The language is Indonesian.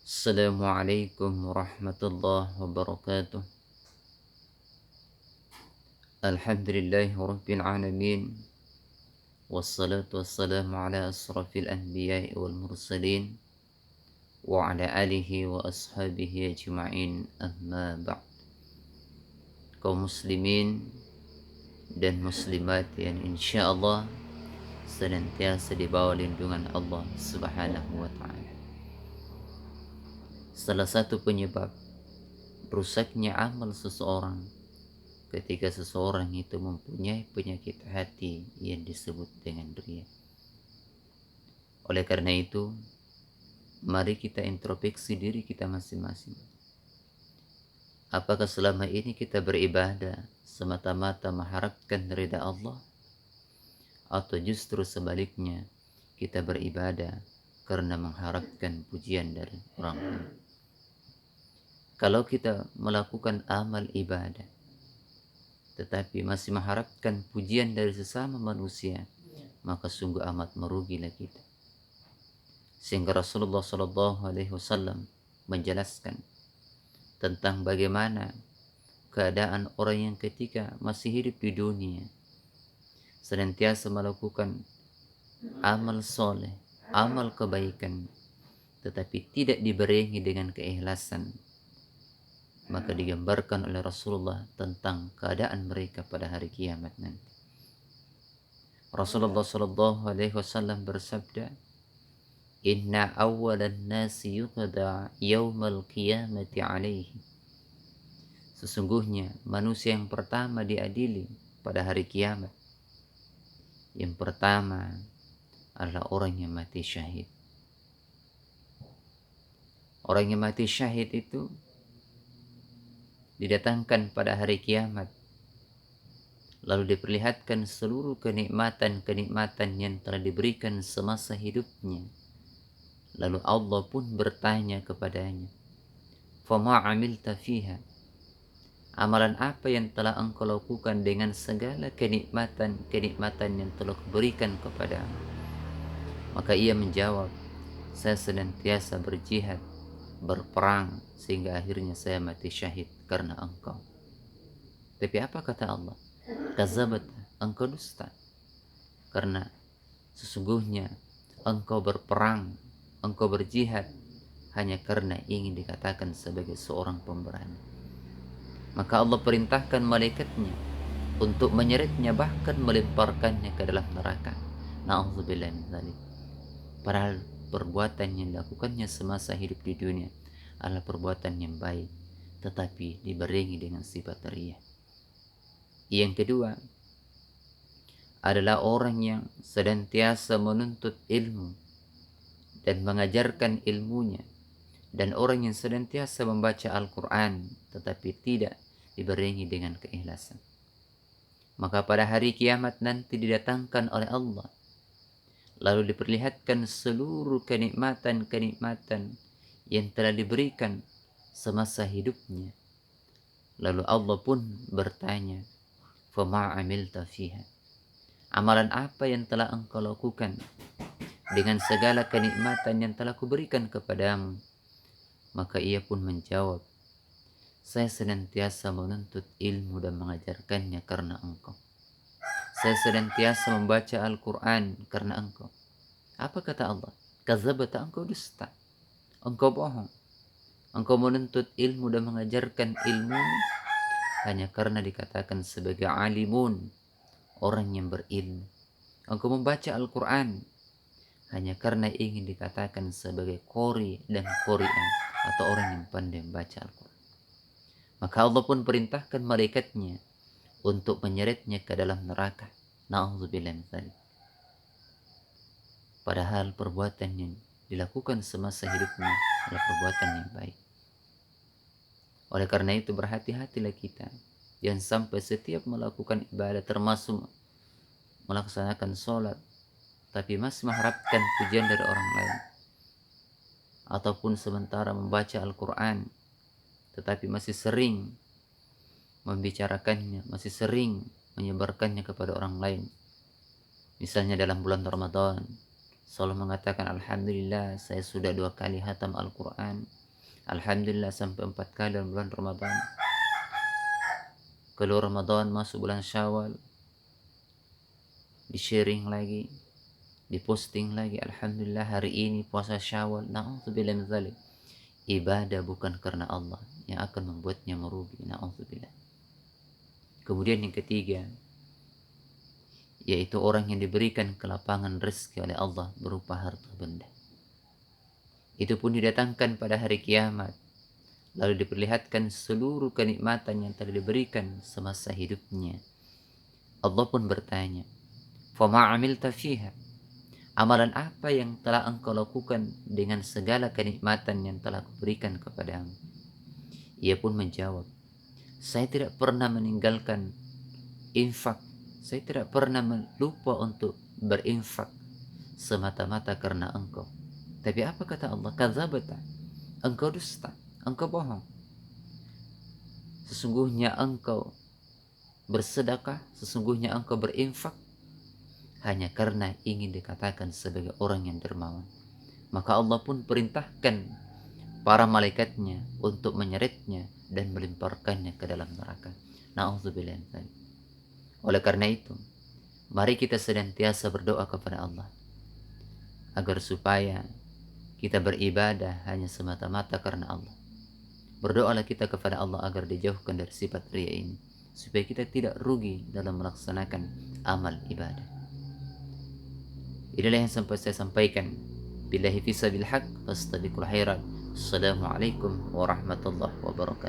Assalamualaikum warahmatullahi wabarakatuh. Alhamdulillahi rabbil alamin. Wassalatu wassalamu ala asrafil anbiya'i wal mursalin wa ala alihi wa ashabihi ajma'in, amma ba'd. Kaum muslimin dan muslimat yang insyaallah senantiasa di bawah lindungan Allah Subhanahu wa taala. Salah satu penyebab rusaknya amal seseorang ketika seseorang itu mempunyai penyakit hati yang disebut dengan riya. Oleh karena itu, mari kita introspeksi diri kita masing-masing. Apakah selama ini kita beribadah semata-mata mengharapkan ridha Allah, atau justru sebaliknya kita beribadah karena mengharapkan pujian dari orang lain? Kalau kita melakukan amal ibadah tetapi masih mengharapkan pujian dari sesama manusia, maka sungguh amat merugilah kita. Sehingga Rasulullah SAW menjelaskan tentang bagaimana keadaan orang yang ketika masih hidup di dunia senantiasa melakukan amal soleh, amal kebaikan, tetapi tidak dibarengi dengan keikhlasan. Maka digambarkan oleh Rasulullah tentang keadaan mereka pada hari kiamat nanti. Rasulullah SAW bersabda, "Inna awwalan nasi yuqda yaumal qiyamati alaihi." Sesungguhnya manusia yang pertama diadili pada hari kiamat, yang pertama adalah orang yang mati syahid. Orang yang mati syahid itu didatangkan pada hari kiamat, lalu diperlihatkan seluruh kenikmatan-kenikmatan yang telah diberikan semasa hidupnya. Lalu Allah pun bertanya kepadanya, "Fama amilta fiha?" Amalan apa yang telah engkau lakukan dengan segala kenikmatan-kenikmatan yang telah kuberikan kepadamu? Maka ia menjawab, "Saya senantiasa berjihad, berperang, sehingga akhirnya saya mati syahid karena engkau." Tapi apa kata Allah? "Kazabat, engkau dusta. Karena sesungguhnya engkau berperang, engkau berjihad hanya karena ingin dikatakan sebagai seorang pemberani." Maka Allah perintahkan malaikatnya untuk menyeretnya, bahkan melemparkannya ke dalam neraka. Na'udzubillah min dzalik. Padahal perbuatan yang dilakukannya semasa hidup di dunia adalah perbuatan yang baik, tetapi dibarengi dengan sifat riya. Yang kedua adalah orang yang senantiasa menuntut ilmu dan mengajarkan ilmunya, dan orang yang senantiasa membaca Al-Quran tetapi tidak dibarengi dengan keikhlasan. Maka pada hari kiamat nanti didatangkan oleh Allah, lalu diperlihatkan seluruh kenikmatan-kenikmatan yang telah diberikan semasa hidupnya. Lalu Allah pun bertanya, "Fama amilta fiha?" Amalan apa yang telah engkau lakukan dengan segala kenikmatan yang telah kuberikan kepadamu? Maka ia pun menjawab, "Saya senantiasa menuntut ilmu dan mengajarkannya karena engkau. Saya senantiasa membaca Al-Quran karena engkau." Apa kata Allah? "Kadzabta, engkau dusta. Engkau bohong. Engkau menuntut ilmu dan mengajarkan ilmu hanya karena dikatakan sebagai alimun, orang yang berilmu. Engkau membaca Al-Quran hanya karena ingin dikatakan sebagai qori dan qori'ah, atau orang yang pandai membaca Al-Quran." Maka Allah pun perintahkan malaikatnya untuk menyeretnya ke dalam neraka. Na'udzubillah min dzalik. Padahal perbuatan yang dilakukan semasa hidupnya adalah perbuatan yang baik. Oleh karena itu berhati-hatilah kita, jangan sampai setiap melakukan ibadah, termasuk melaksanakan sholat, tapi masih mengharapkan pujian dari orang lain. Ataupun sementara membaca Al-Quran, tetapi masih sering membicarakannya, masih sering menyebarkannya kepada orang lain. Misalnya dalam bulan Ramadan, selalu mengatakan, "Alhamdulillah, saya sudah 2 kali hatam Al-Quran." Alhamdulillah sampai 4 kali dalam bulan Ramadan. Keluar Ramadan masuk bulan Syawal, di sharing lagi, di posting lagi, alhamdulillah hari ini puasa Syawal. Na'udzubillah min dzalik. Ibadah bukan karena Allah yang akan membuatnya merugi. Na'udzubillah. Kemudian yang ketiga, yaitu orang yang diberikan kelapangan rezeki oleh Allah berupa harta benda. Itu pun didatangkan pada hari kiamat, lalu diperlihatkan seluruh kenikmatan yang telah diberikan semasa hidupnya. Allah pun bertanya, "Fama amilta fiha?" Amalan apa yang telah engkau lakukan dengan segala kenikmatan yang telah kuberikan kepadamu? Ia pun menjawab, saya tidak pernah meninggalkan infak. Saya tidak pernah lupa untuk berinfak semata-mata karena engkau. Tapi apa kata Allah? Kadzabta. Engkau dusta. Engkau bohong. Sesungguhnya engkau bersedekah, sesungguhnya engkau berinfak hanya karena ingin dikatakan sebagai orang yang dermawan. Maka Allah pun perintahkan para malaikatnya untuk menyeretnya dan melemparkannya ke dalam neraka. Na'udzubillah. Oleh karena itu, mari kita senantiasa berdoa kepada Allah agar supaya kita beribadah hanya semata-mata karena Allah. Berdoalah kita kepada Allah agar dijauhkan dari sifat riya ini, supaya kita tidak rugi dalam melaksanakan amal ibadah. Inilah yang sampai saya sampaikan. Billahi fissabil haq, fastabiqul khairat. Assalamualaikum warahmatullahi wabarakatuh.